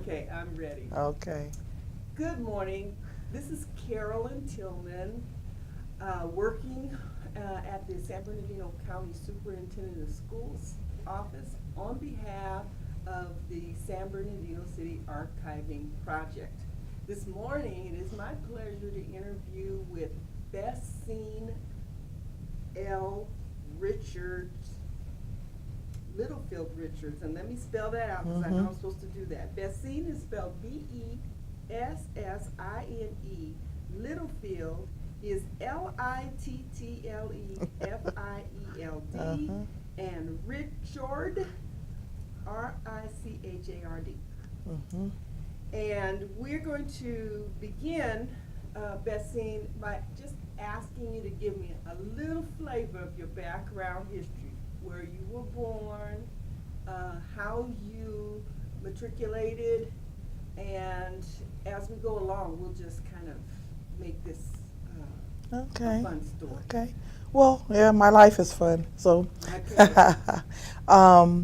Okay, I'm ready. Okay. Good morning. This is Carolyn Tillman, working at the San Bernardino County Superintendent of Schools office on behalf of the San Bernardino City Archiving Project. This morning, it is my pleasure to interview with Bessine Richard. Littlefield Richards, and let me spell that out because I know I'm supposed to do that. Bessine is spelled B-E-S-S-I-N-E. Littlefield is Littlefield, and Richard, Richard. And we're going to begin, Bessine, by just asking you to give me a little flavor of your background history. Where you were born, how you matriculated, and as we go along, we'll just kind of make this a fun story. Okay. Well, yeah, my life is fun. So, Okay. I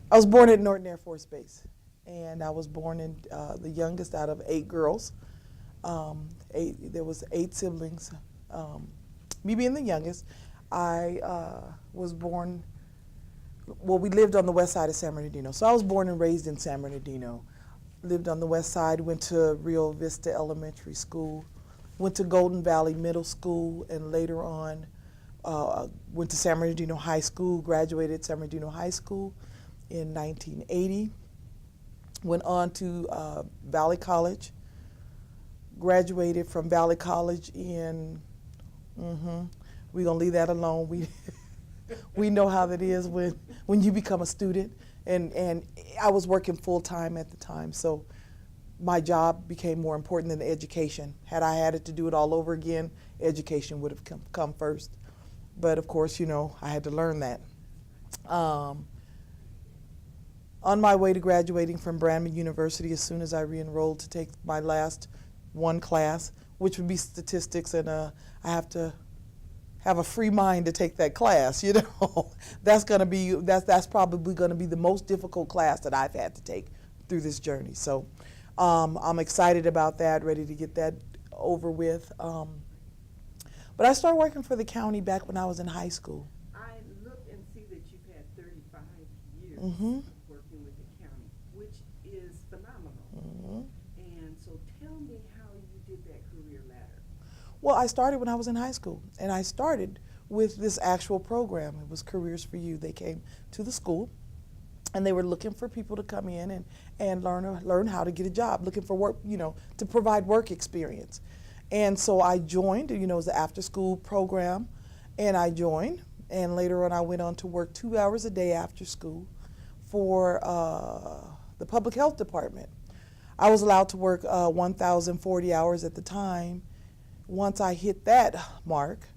was born at Norton Airforce Base, and I was born in the youngest out of 8 girls. There was 8 siblings. Me being the youngest, I was born, well, we lived on the west side of San Bernardino. So I was born and raised in San Bernardino. Lived on the west side, went to Rio Vista Elementary School, went to Golden Valley Middle School, and later on went to San Bernardino High School, graduated San Bernardino High School in 1980. Went on to Valley College, graduated from Valley College in, we're gonna leave that alone. We know how that is when you become a student, and I was working full time at the time, so my job became more important than the education. Had I had it to do it all over again, education would have come first. But of course, you know, I had to learn that. On my way to graduating from Brandman University, as soon as I re-enrolled to take my last one class, which would be statistics, and I have to have a free mind to take that class, you know. That's probably gonna be the most difficult class that I've had to take through this journey. So I'm excited about that, ready to get that over with. But I started working for the county back when I was in high school. I look and see that you've had 35 years working with the county, which is phenomenal. And so tell me how you did that career ladder. Well, I started when I was in high school, and I started with this actual program. It was Careers for You. They came to the school, and they were looking for people to come in and learn how to get a job, looking for work, you know, to provide work experience. And so I joined, you know, it was an after-school program, and I joined, and later on I went on to work 2 hours a day after school for the public health department. I was allowed to work 1,040 hours at the time. Once I hit that mark,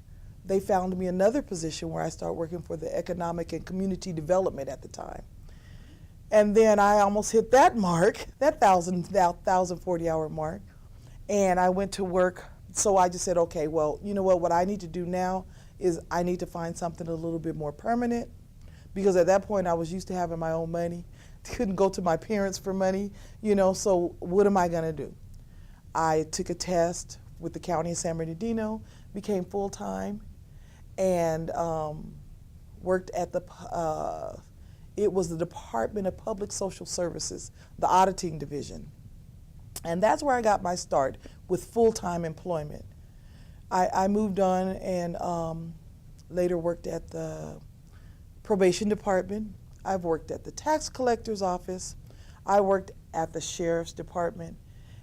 they found me another position where I started working for the economic and community development at the time. And then I almost hit that mark, that 1,040 hour mark, and I went to work. So I just said, okay, well, you know what I need to do now is I need to find something a little bit more permanent, because at that point I was used to having my own money, couldn't go to my parents for money, you know, so what am I gonna do? I took a test with the County of San Bernardino, became full-time, and worked at it was the Department of Public Social Services, the auditing division. And that's where I got my start with full-time employment. I moved on and later worked at the probation department. I've worked at the tax collector's office. I worked at the sheriff's department.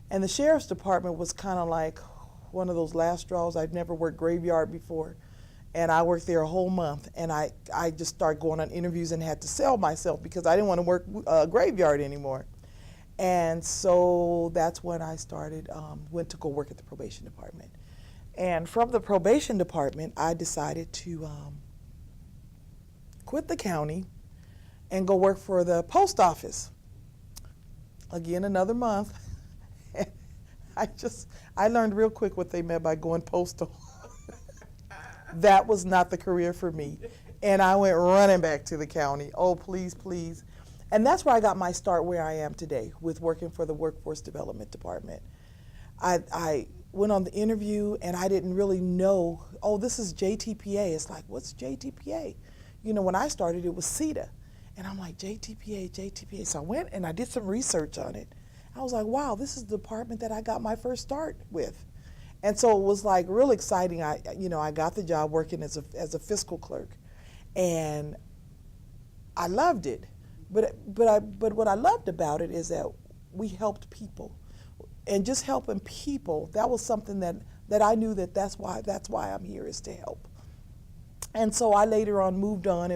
And the sheriff's department was kind of like one of those last straws. I'd never worked graveyard before, and I worked there a whole month, and I just started going on interviews and had to sell myself because I didn't want to work graveyard anymore. And so that's when I started, went to go work at the probation department. And from the probation department, I decided to quit the county and go work for the post office. Again, another month. I learned real quick what they meant by going postal. That was not the career for me. And I went running back to the county. Oh, please, please. And that's where I got my start where I am today with working for the Workforce Development Department. I went on the interview and I didn't really know, oh, this is JTPA. It's like, what's JTPA? You know, when I started, it was CETA. And I'm like, JTPA. So I went and I did some research on it. I was like, wow, this is the department that I got my first start with. And so it was like real exciting. I got the job working as a fiscal clerk, and I loved it. But what I loved about it is that we helped people, and just helping people, that was something that I knew that's why I'm here, is to help. And so I later on moved on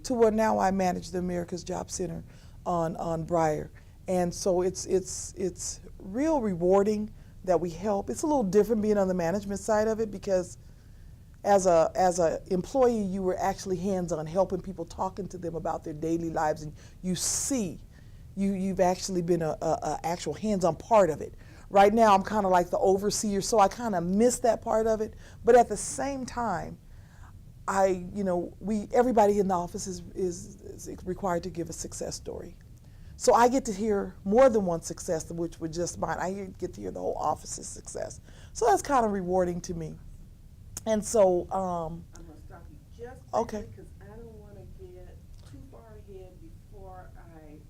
to where now I manage the America's Job Center on Briar. And so it's real rewarding that we help. It's a little different being on the management side of it, because as a employee, you were actually hands-on, helping people, talking to them about their daily lives, and you've actually been a actual hands-on part of it. Right now, I'm kind of like the overseer, so I kind of miss that part of it. But at the same time, everybody in the office is required to give a success story. So I get to hear more than one success, which was just mine. I get to hear the whole office's success. So that's kind of rewarding to me. And so, I'm going to stop you just okay, because I don't want to get too far ahead before I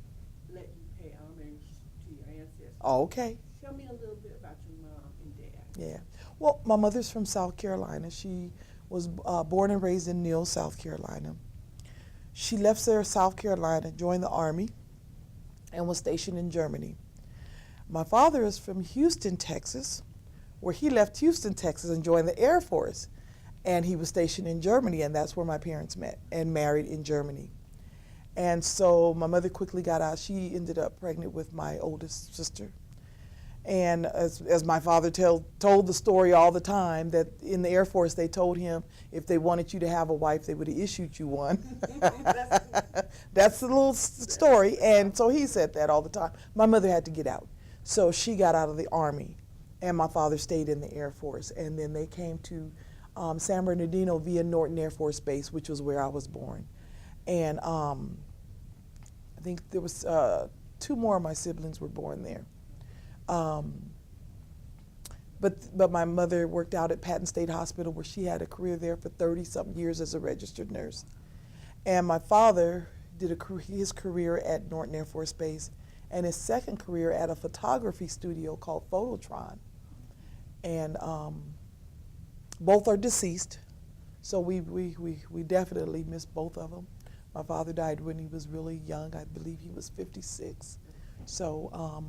let you pay homage to your ancestors. Okay. Tell me a little bit about your mom and dad. Yeah. Well, my mother's from South Carolina. She was born and raised in Neal, South Carolina. She left there, South Carolina, joined the Army, and was stationed in Germany. My father is from Houston, Texas, where he left Houston, Texas, and joined the Air Force. And he was stationed in Germany, and that's where my parents met and married, in Germany. And so my mother quickly got out. She ended up pregnant with my oldest sister. And as my father told the story all the time, that in the Air Force they told him if they wanted you to have a wife, they would have issued you one. That's the little story. And so he said that all the time. My mother had to get out. So she got out of the Army, and my father stayed in the Air Force. And then they came to San Bernardino via Norton Airforce Base, which was where I was born. And I think there was 2 more of my siblings were born there. But my mother worked out at Patton State Hospital, where she had a career there for 30-something years as a registered nurse. And my father did his career at Norton Air Force Base, and his second career at a photography studio called Phototron. And both are deceased, so we definitely miss both of them. My father died when he was really young. I believe he was 56. So.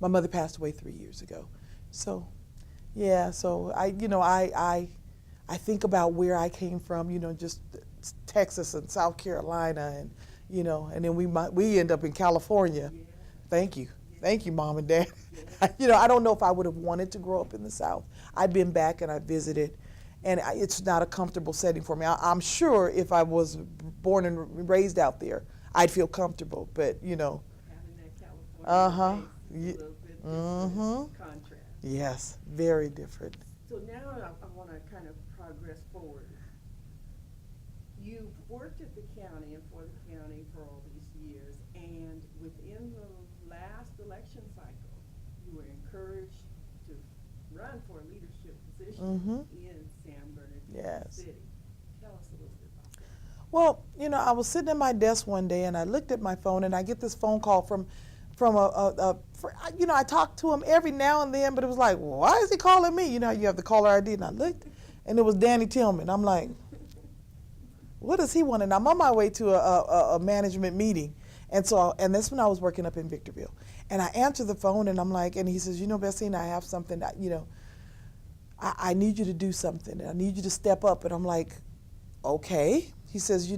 My mother passed away 3 years ago. So, yeah, so I think about where I came from, just Texas and South Carolina, and, and then we end up in California. Yeah. Thank you. Yeah. Thank you, Mom and Dad. Yeah. I don't know if I would have wanted to grow up in the South. I've been back and I visited, and it's not a comfortable setting for me. I'm sure if I was born and raised out there, I'd feel comfortable, but, Uh-huh. Contrast. Yes, very different. So now I want to kind of progress forward. You've worked at the county and for the county for all these years, and within the last election cycle, you were encouraged to run for a leadership position in San Bernardino City. Tell us a little bit about that. Well, I was sitting at my desk one day, and I looked at my phone, and I get this phone call from I talk to him every now and then, but it was like, why is he calling me? You have the caller ID, and I looked, and it was Danny Tillman. I'm like, what does he want? And I'm on my way to a management meeting, and that's when I was working up in Victorville, and I answered the phone, and I'm like, and he says, Bessine, I have something that, I need you to do something, and I need you to step up, and I'm like, okay. He says,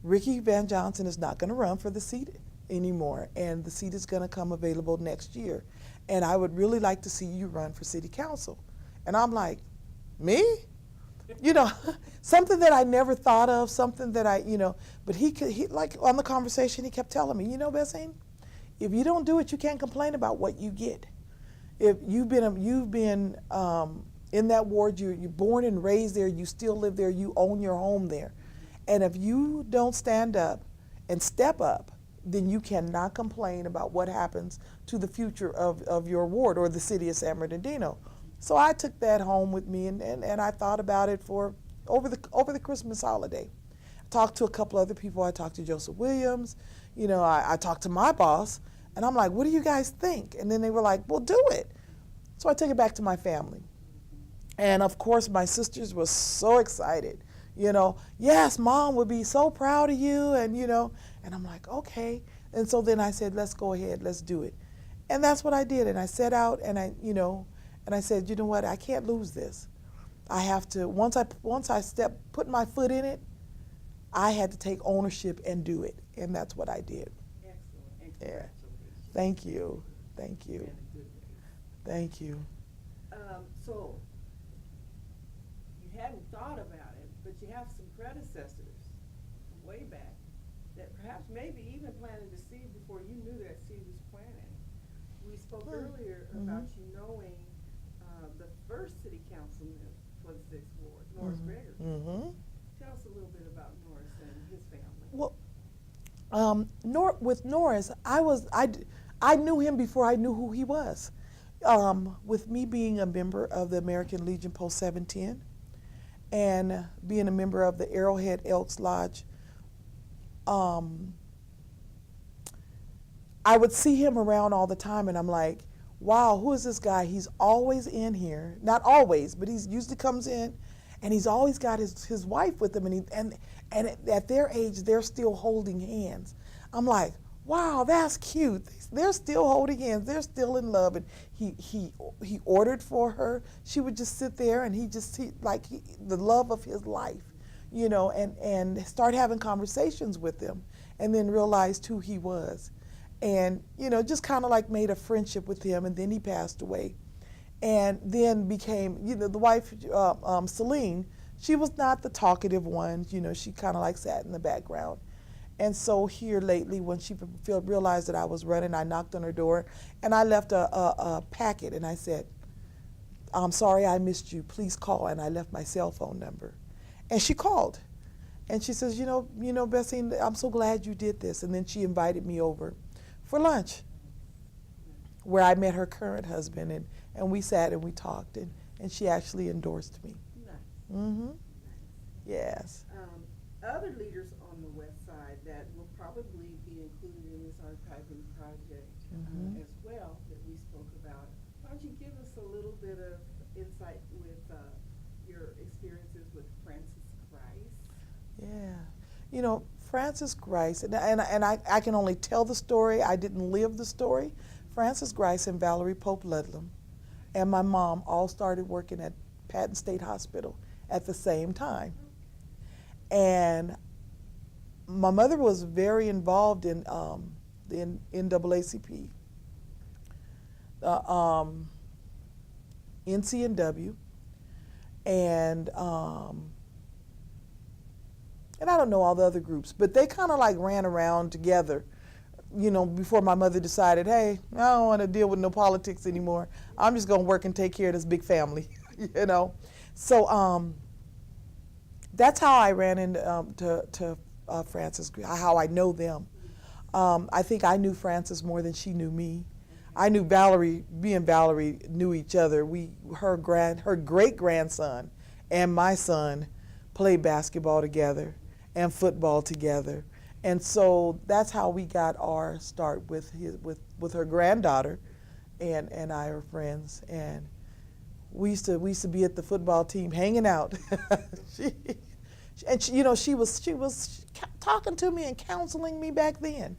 Ricky Van Johnson is not going to run for the seat anymore, and the seat is going to come available next year, and I would really like to see you run for city council. And I'm like, me? Something that I never thought of, something that but he like on the conversation, he kept telling me, Bessine, if you don't do it, you can't complain about what you get. If you've been in that ward, you're born and raised there, you still live there, you own your home there. And if you don't stand up and step up, then you cannot complain about what happens to the future of your ward or the city of San Bernardino. So I took that home with me, and I thought about it for over the Christmas holiday. I talked to a couple other people. I talked to Joseph Williams. You know, I talked to my boss, and I'm like, what do you guys think? And then they were like, well, do it. So I took it back to my family. And of course, my sisters were so excited. You know, yes, Mom would be so proud of you, and you know, and I'm like, okay. And so then I said, let's go ahead, let's do it. And that's what I did. And I set out, and I said, you know what, I can't lose this. I have to, once I put my foot in it, I had to take ownership and do it. And that's what I did. Excellent. Yeah. Thank you. Thank you. Thank you. So, you hadn't thought about it, but you have some predecessors way back that perhaps maybe even planted the seed before you knew that seed was planted. We spoke earlier about you knowing the first city councilman for the 6th Ward, Norris Gregory. Tell us a little bit about Norris and his family. Well, with Norris, I knew him before I knew who he was. With me being a member of the American Legion Post 710 and being a member of the Arrowhead Elks Lodge, I would see him around all the time, and I'm like, wow, who is this guy? He's always in here. Not always, but he usually comes in, and he's always got his wife with him, and at their age, they're still holding hands. I'm like, wow, that's cute. They're still holding hands. They're still in love. And he ordered for her. She would just sit there, and the love of his life, you know, and start having conversations with him, and then realized who he was. And, you know, just kind of like made a friendship with him, and then he passed away. And then became, you know, the wife, Celine, she was not the talkative one, you know, she kind of like sat in the background. And so here lately, when she realized that I was running, I knocked on her door, and I left a packet, and I said, I'm sorry I missed you, please call, and I left my cell phone number. And she called, and she says, you know, Bessine, I'm so glad you did this. And then she invited me over for lunch, where I met her current husband, and we sat and we talked, and she actually endorsed me. Nice. Yes. Other leaders on the west side that will probably be included in this archiving project as well that we spoke about. Why don't you give us a little bit of insight with your experiences with Francis Grice? Yeah. You know, Francis Grice, and I can only tell the story, I didn't live the story. Francis Grice and Valerie Pope Ludlam and my mom all started working at Patton State Hospital at the same time. And my mother was very involved in the NAACP, NCNW, and I don't know all the other groups, but they kind of like ran around together, you know, before my mother decided, hey, I don't want to deal with no politics anymore. I'm just going to work and take care of this big family, you know. So that's how I ran into Francis, how I know them. I think I knew Francis more than she knew me. I knew Valerie, me and Valerie knew each other. Her great-grandson and my son played basketball together and football together. And so that's how we got our start with her granddaughter, and I are friends. And we used to be at the football team hanging out. She was talking to me and counseling me back then.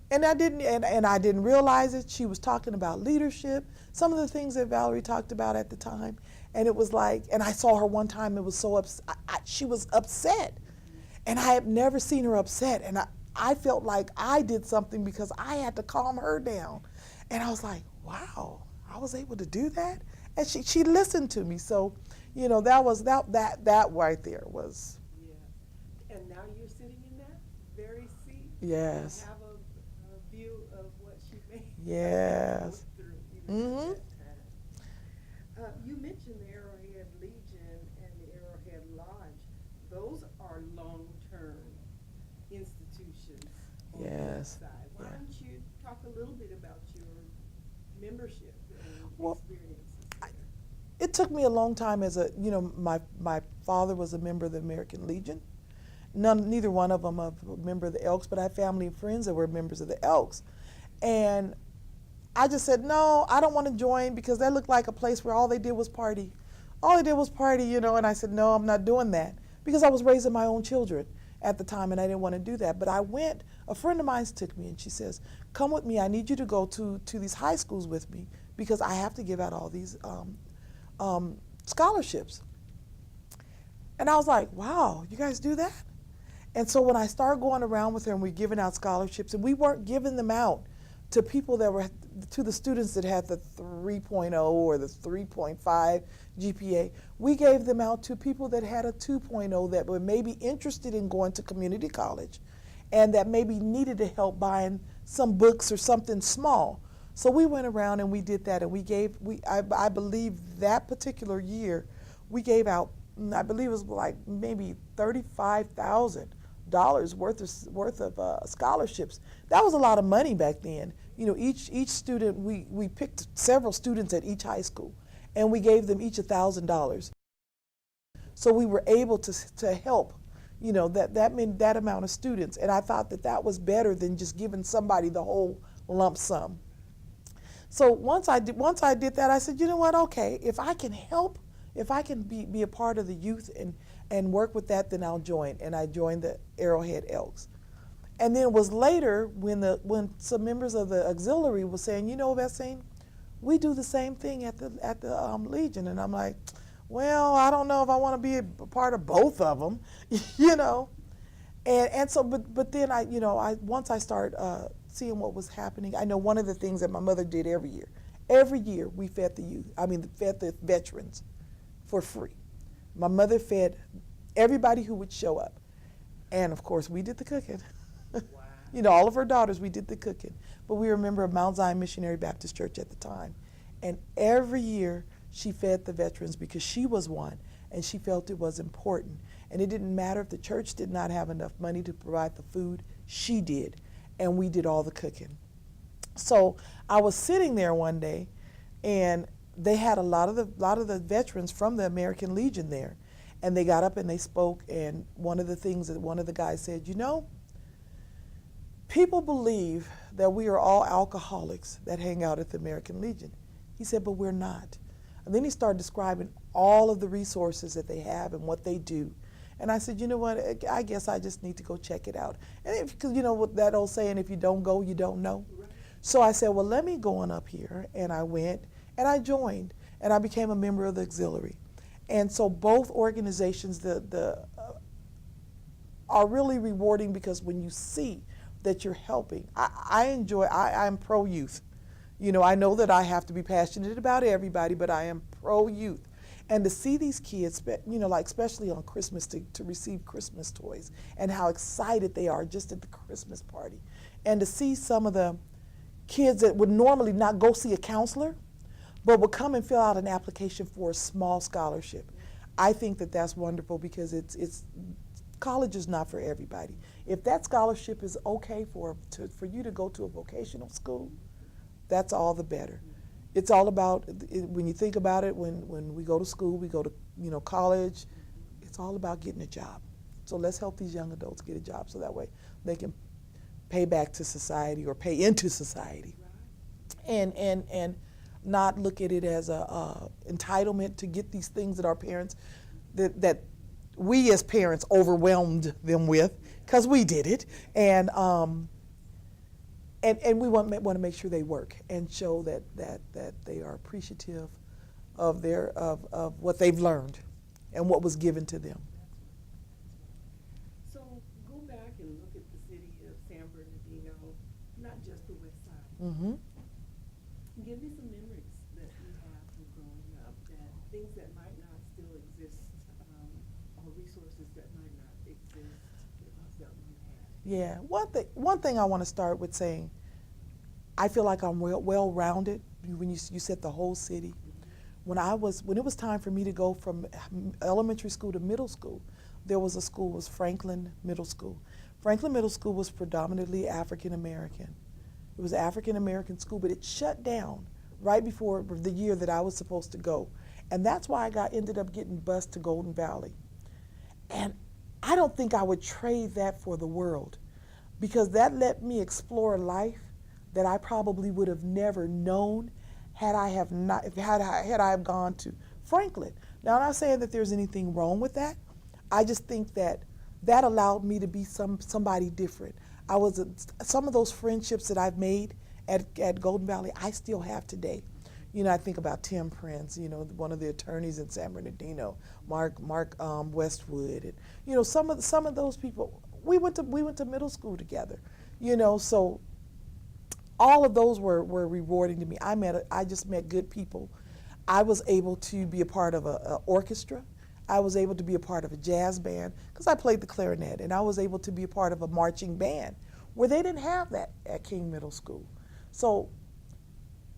And I didn't realize it. She was talking about leadership, some of the things that Valerie talked about at the time. And it was like, and I saw her one time, it was so she was upset. And I had never seen her upset. And I felt like I did something because I had to calm her down. And I was like, wow, I was able to do that? And she listened to me. So, you know, that right there was. Yeah. And now you're sitting in that very seat. Yes. You have a view of what she made. Yes. Mm-hmm. You mentioned the Arrowhead Legion and the Arrowhead Lodge. Those are long-term Yes. Westside. Why Yeah. don't you talk a little bit about your membership and Well, experiences there? It took me a long time my father was a member of the American Legion. Neither one of them a member of the Elks, but I have family and friends that were members of the Elks. And I just said, no, I don't want to join because that looked like a place where all they did was party. All they did was party, and I said, no, I'm not doing that because I was raising my own children at the time and I didn't want to do that. But I went, a friend of mine took me and she says, come with me, I need you to go to these high schools with me because I have to give out all these scholarships. And I was like, wow, you guys do that? And so when I started going around with her and we're giving out scholarships, and we weren't giving them out to people that were, to the students that had the 3.0 or the 3.5 GPA, we gave them out to people that had a 2.0 that were maybe interested in going to community college and that maybe needed to help buying some books or something small. So we went around and we did that, and I believe that particular year, we gave out, I believe it was like maybe $35,000 worth of scholarships. That was a lot of money back then. Each student, we picked several students at each high school, and we gave them each $1,000. So we were able to help, that meant that amount of students. And I thought that was better than just giving somebody the whole lump sum. So once I did that, I said, you know what, okay, if I can help, if I can be a part of the youth and work with that, then I'll join. And I joined the Arrowhead Elks. And then it was later when some members of the auxiliary were saying, Bessine, we do the same thing at the Legion. And I'm like, well, I don't know if I want to be a part of both of them, And so, but then once I started seeing what was happening, I know one of the things that my mother did every year we fed fed the veterans for free. My mother fed everybody who would show up. And of course, we did the cooking. Wow. All of her daughters, we did the cooking. But we were a member of Mount Zion Missionary Baptist Church at the time. And every year she fed the veterans because she was one and she felt it was important. And it didn't matter if the church did not have enough money to provide the food, she did. And we did all the cooking. So I was sitting there one day, and they had a lot of the veterans from the American Legion there, and they got up and they spoke. And one of the things that one of the guys said, people believe that we are all alcoholics that hang out at the American Legion. He said, but we're not. And then he started describing all of the resources that they have and what they do. And I said, you know what, I guess I just need to go check it out. And because what that old saying, if you don't go, you don't know. Right. So I said, well, let me go on up here. And I went and I joined and I became a member of the auxiliary. And so both organizations are really rewarding because when you see that you're helping, I'm pro-youth. I know that I have to be passionate about everybody, but I am pro-youth. And to see these kids, like especially on Christmas, to receive Christmas toys and how excited they are just at the Christmas party. And to see some of the kids that would normally not go see a counselor, but would come and fill out an application for a small scholarship. I think that that's wonderful because college is not for everybody. If that scholarship is okay for you to go to a vocational school, that's all the better. It's all about, when you think about it, when we go to school, we go to college, it's all about getting a job. So let's help these young adults get a job so that way they can pay back to society or pay into society. And not look at it as a entitlement to get these things that our parents, that we as parents overwhelmed them with, because we did it. And we want to make sure they work and show that they are appreciative of what they've learned and what was given to them. So go back and look at the city of San Bernardino, not just the Westside. Mm-hmm. Give me some memories that you have from growing up, things that might not still exist, or resources that might not exist that you had. Yeah, one thing I want to start with saying, I feel like I'm well-rounded. When you said the whole city, when it was time for me to go from elementary school to middle school, there was a school, it was Franklin Middle School. Franklin Middle School was predominantly African American. It was an African American school, but it shut down right before the year that I was supposed to go. And that's why I ended up getting bused to Golden Valley. And I don't think I would trade that for the world, because that let me explore life that I probably would have never known had I have gone to Franklin. Now, I'm not saying that there's anything wrong with that. I just think that that allowed me to be somebody different. Some of those friendships that I've made at Golden Valley, I still have today. You know, I think about Tim Prince, you know, one of the attorneys in San Bernardino, Mark Westwood, and you know, some of those people. We went to middle school together, you know. So all of those were rewarding to me. I just met good people. I was able to be a part of an orchestra. I was able to be a part of a jazz band because I played the clarinet, and I was able to be a part of a marching band where they didn't have that at King Middle School. So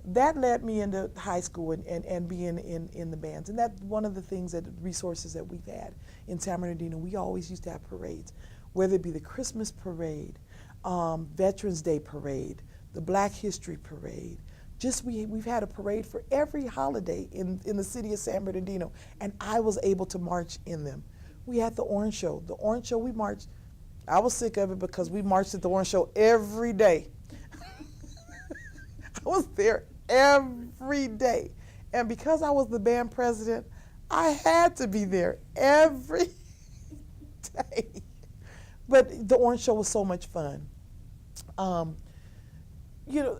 that led me into high school and being in the bands. And that's one of the things, resources that we've had in San Bernardino. We always used to have parades, whether it be the Christmas parade, Veterans Day parade, the Black History parade. We've had a parade for every holiday in the city of San Bernardino, and I was able to march in them. We had the Orange Show. The Orange Show, we marched. I was sick of it because we marched at the Orange Show every day. I was there every day. And because I was the band president, I had to be there every day. But the Orange Show was so much fun. You know,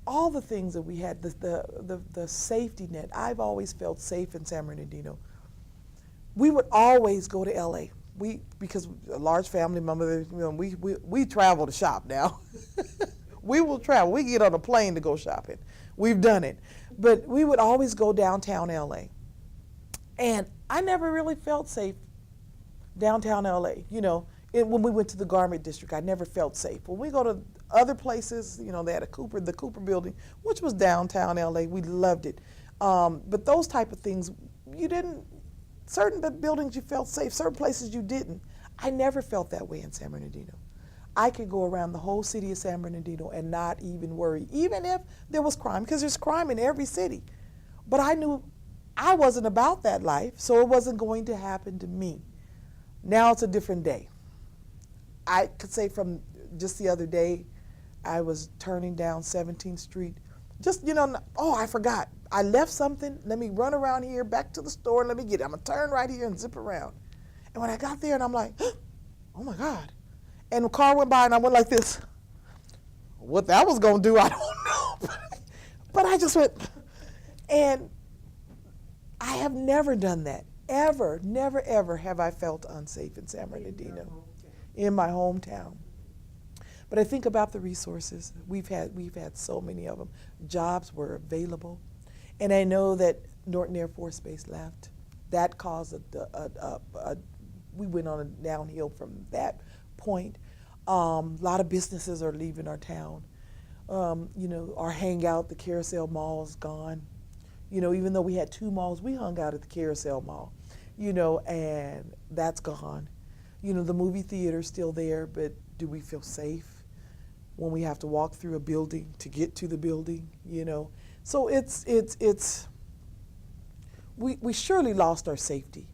all the things that we had, the safety net. I've always felt safe in San Bernardino. We would always go to LA. Because a large family member, you know, we travel to shop now. We will travel. We get on a plane to go shopping. We've done it. But we would always go downtown LA. And I never really felt safe downtown LA. You know, when we went to the Garment District, I never felt safe. When we go to other places, you know, they had the Cooper building, which was downtown LA. We loved it. But those type of things, certain buildings you felt safe, certain places you didn't. I never felt that way in San Bernardino. I could go around the whole city of San Bernardino and not even worry, even if there was crime, because there's crime in every city. But I knew I wasn't about that life, so it wasn't going to happen to me. Now it's a different day. I could say from just the other day, I was turning down 17th Street. Just, you know, oh, I forgot. I left something. Let me run around here, back to the store, and let me get it. I'm going to turn right here and zip around. And when I got there, and I'm like, oh, my God. And the car went by, and I went like this. What that was going to do, I don't know. But I just went. And I have never done that. Ever, never, ever have I felt unsafe in San Bernardino, in my hometown. But I think about the resources. We've had so many of them. Jobs were available. And I know that Norton Airforce Base left. That caused we went on a downhill from that point. A lot of businesses are leaving our town. You know, our hangout, the Carousel Mall is gone. You know, even though we had 2 malls, we hung out at the Carousel Mall, you know, and that's gone. You know, the movie theater's still there, but do we feel safe when we have to walk through a building to get to the building, you know? So we surely lost our safety.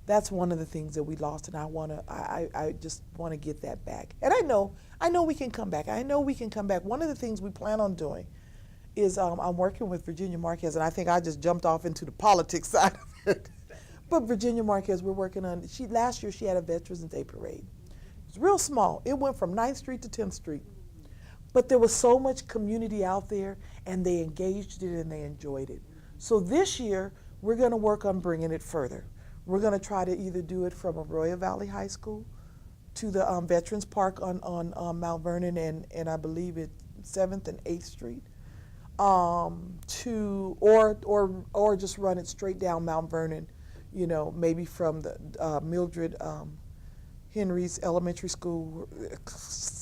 That's one of the things that we lost, and I just want to get that back. And I know we can come back. I know we can come back. One of the things we plan on doing is I'm working with Virginia Marquez, and I think I just jumped off into the politics side of it. But Virginia Marquez, we're working on, last year she had a Veterans Day parade. It was real small. It went from 9th Street to 10th Street. But there was so much community out there, and they engaged it and they enjoyed it. So this year, we're going to work on bringing it further. We're going to try to either do it from Arroyo Valley High School to the Veterans Park on Mount Vernon and I believe it's 7th and 8th Street, or just run it straight down Mount Vernon, you know, maybe from the Mildred Henry's Elementary School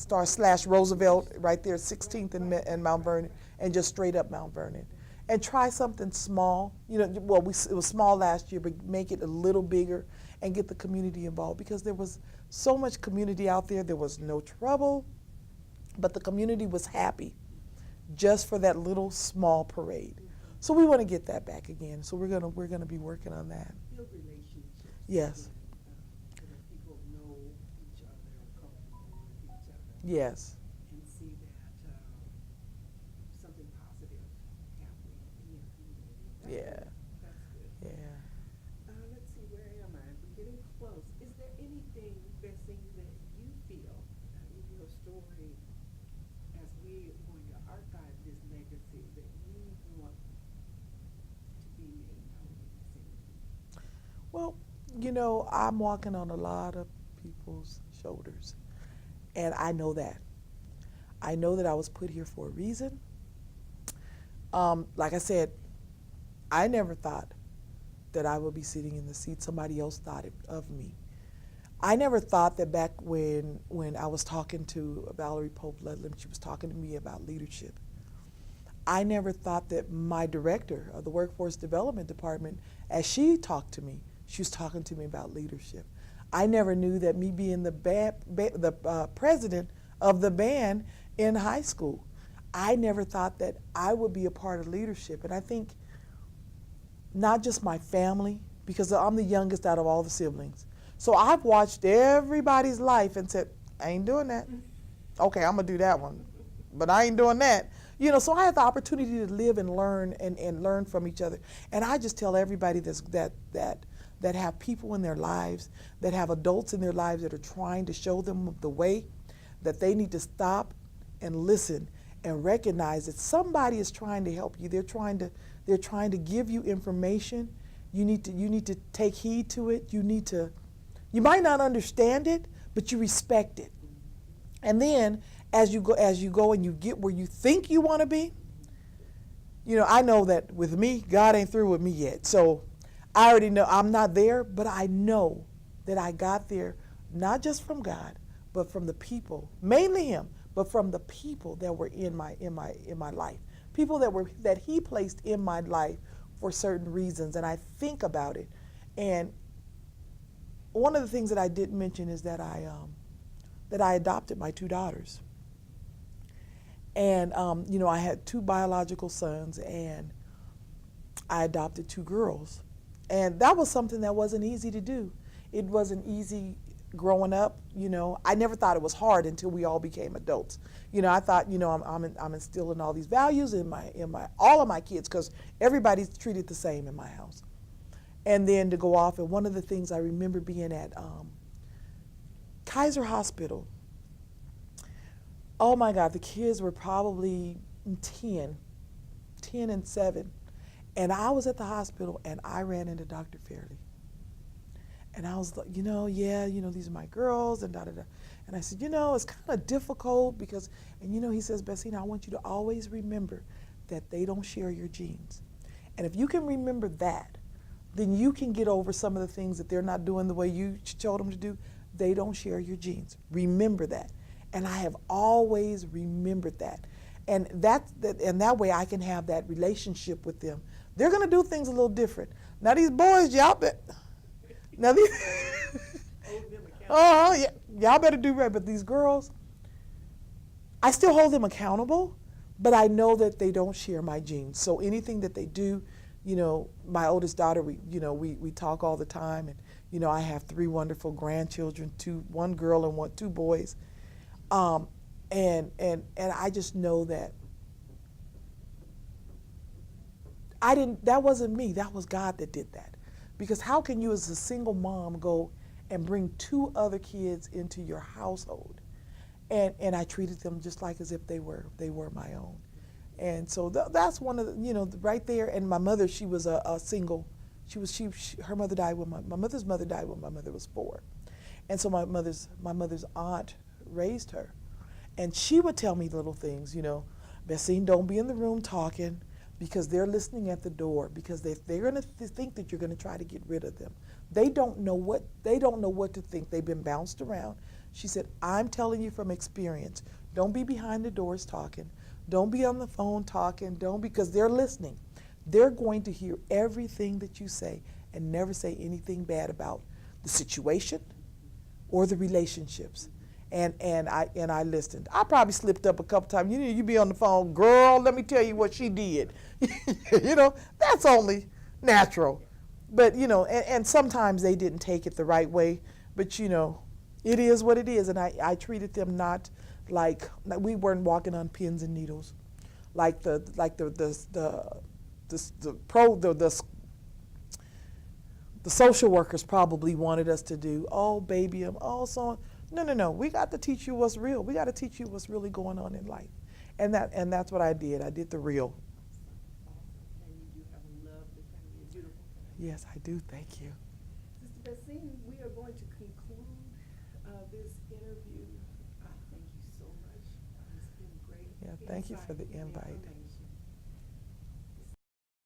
/ Roosevelt right there, 16th and Mount Vernon, and just straight up Mount Vernon. and try something small. You know, well, it was small last year, but make it a little bigger and get the community involved, because there was so much community out there. There was no trouble, but the community was happy just for that little small parade. So we want to get that back again. So we're gonna be working on that. Build relationships. Yes. So that people know each other and comfortable with each other. Yes. And see that something positive happening in your community. Yeah. That's good. Yeah. Let's see, where am I? We're getting close. Is there anything, Bessine, that you feel in your story, as we are going to archive this legacy, that you want to be made known in this area? Well, you know, I'm walking on a lot of people's shoulders, and I know that. I know that I was put here for a reason. Like I said, I never thought that I would be sitting in the seat somebody else thought of me. I never thought that back when I was talking to Valerie Pope Ludlam, she was talking to me about leadership. I never thought that my director of the Workforce Development Department, as she talked to me, she was talking to me about leadership. I never knew that me being the president of the band in high school, I never thought that I would be a part of leadership. And I think not just my family, because I'm the youngest out of all the siblings. So I've watched everybody's life and said, I ain't doing that. Okay, I'm gonna do that one, but I ain't doing that. You know, so I had the opportunity to live and learn and learn from each other. And I just tell everybody that have people in their lives, that have adults in their lives that are trying to show them the way, that they need to stop and listen and recognize that somebody is trying to help you. They're trying to give you information. You need to take heed to it. You might not understand it, but you respect it. And then as you go and you get where you think you want to be, you know, I know that with me, God ain't through with me yet. So I already know I'm not there, but I know that I got there not just from God, but from the people, mainly Him, but from the people that were in my life, people that He placed in my life for certain reasons. And I think about it, and one of the things that I didn't mention is that I adopted my 2 daughters, and you know, I had 2 biological sons, and I adopted 2 girls, and that was something that wasn't easy to do. It wasn't easy growing up. You know, I never thought it was hard until we all became adults. You know, I thought, you know, I'm instilling all these values in all of my kids, because everybody's treated the same in my house. And then to go off, and one of the things I remember being at Kaiser Hospital. Oh my God, the kids were probably 10 and 7. And I was at the hospital and I ran into Dr. Fairley. And I was like, you know, yeah, you know, these are my girls and da-da-da. And I said, you know, it's kind of difficult because, and you know, he says, Bessine, I want you to always remember that they don't share your genes. And if you can remember that, then you can get over some of the things that they're not doing the way you told them to do. They don't share your genes. Remember that. And I have always remembered that. And that way I can have that relationship with them. They're going to do things a little different. Now these boys, y'all bet. Now these, yeah, y'all better do right. But these girls, I still hold them accountable, but I know that they don't share my genes. So anything that they do, you know, my oldest daughter, we talk all the time, and you know, I have 3 wonderful grandchildren, 1 girl and 2 boys, and I just know that that wasn't me, that was God that did that. Because how can you as a single mom go and bring 2 other kids into your household? And I treated them just like as if they were my own. And so that's one of the, you know, right there. And my mother, she was a single. Her mother died when my mother's mother died when my mother was 4. And so my mother's aunt raised her. And she would tell me little things, you know, Bessine, don't be in the room talking, because they're listening at the door, because they're going to think that you're going to try to get rid of them. They don't know what to think. They've been bounced around. She said, I'm telling you from experience, don't be behind the doors talking. Don't be on the phone talking. Don't, because they're listening. they're going to hear everything that you say and never say anything bad about the situation or the relationships. And I listened. I probably slipped up a couple times. You know, you be on the phone, girl, let me tell you what she did. You know, that's only natural. But, you know, and sometimes they didn't take it the right way. But, you know, it is what it is. And I treated them not like we weren't walking on pins and needles, like the social workers probably wanted us to do. Oh, baby, oh, so on. No. We got to teach you what's real. We got to teach you what's really going on in life, and that's what I did. I did the real. And you do have a lovely family, a beautiful family. Yes, I do. Thank you. Sister Bessine, we are going to conclude this interview. Thank you so much. It's been great. Yeah, thank you for the insight and invite. information.